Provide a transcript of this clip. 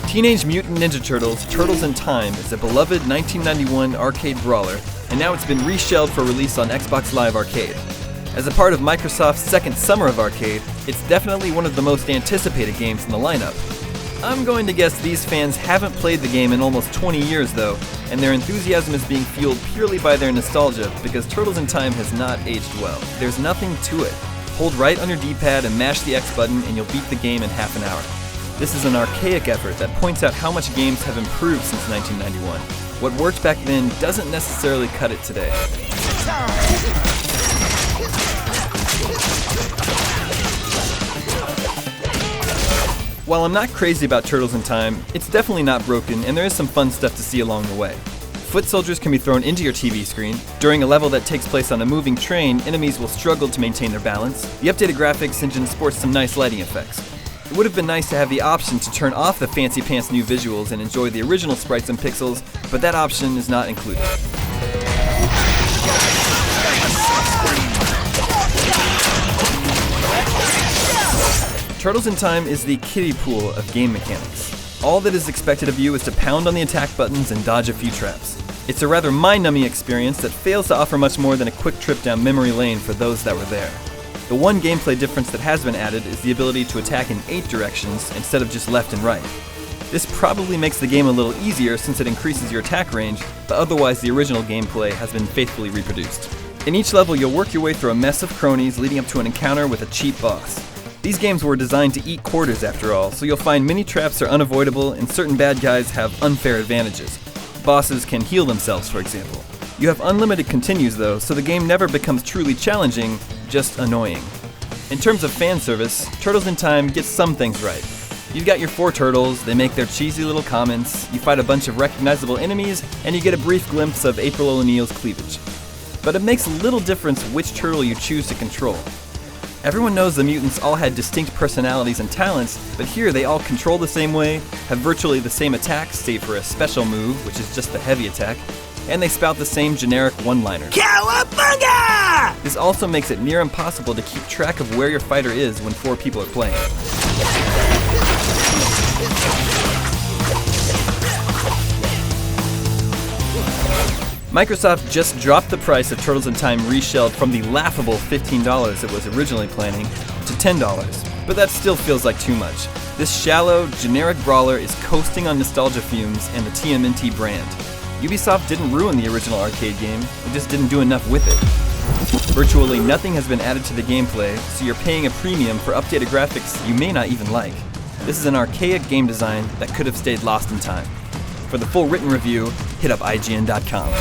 Teenage Mutant Ninja Turtles: Turtles in Time is a beloved 1991 arcade brawler, and now it's been reshelled for release on Xbox Live Arcade. As a part of Microsoft's second summer of arcade, it's definitely one of the most anticipated games in the lineup. I'm going to guess these fans haven't played the game in almost 20 years though, and their enthusiasm is being fueled purely by their nostalgia because Turtles in Time has not aged well. There's nothing to it. Hold right on your D-pad and mash the X button and you'll beat the game in half an hour. This is an archaic effort that points out how much games have improved since 1991. What worked back then doesn't necessarily cut it today. While I'm not crazy about Turtles in Time, it's definitely not broken and there is some fun stuff to see along the way. Foot soldiers can be thrown into your TV screen. During a level that takes place on a moving train, enemies will struggle to maintain their balance. The updated graphics engine sports some nice lighting effects. It would have been nice to have the option to turn off the fancy pants new visuals and enjoy the original sprites and pixels, but that option is not included. Turtles in Time is the kiddie pool of game mechanics. All that is expected of you is to pound on the attack buttons and dodge a few traps. It's a rather mind-numbing experience that fails to offer much more than a quick trip down memory lane for those that were there. The one gameplay difference that has been added is the ability to attack in 8 directions instead of just left and right. This probably makes the game a little easier since it increases your attack range, but otherwise the original gameplay has been faithfully reproduced. In each level you'll work your way through a mess of cronies leading up to an encounter with a cheap boss. These games were designed to eat quarters after all, so you'll find many traps are unavoidable and certain bad guys have unfair advantages. Bosses can heal themselves, for example. You have unlimited continues though, so the game never becomes truly challenging, just annoying. In terms of fan service, Turtles in Time gets some things right. You've got your 4 turtles, they make their cheesy little comments, you fight a bunch of recognizable enemies, and you get a brief glimpse of April O'Neil's cleavage. But it makes little difference which turtle you choose to control. Everyone knows the mutants all had distinct personalities and talents, but here they all control the same way, have virtually the same attacks save for a special move, which is just the heavy attack, and they spout the same generic one-liner. Cowabunga! This also makes it near impossible to keep track of where your fighter is when 4 people are playing. Microsoft just dropped the price of Turtles in Time reshelled from the laughable $15 it was originally planning to $10, but that still feels like too much. This shallow, generic brawler is coasting on nostalgia fumes and the TMNT brand. Ubisoft didn't ruin the original arcade game, it just didn't do enough with it. Virtually nothing has been added to the gameplay, so you're paying a premium for updated graphics you may not even like. This is an archaic game design that could have stayed lost in time. For the full written review, hit up IGN.com.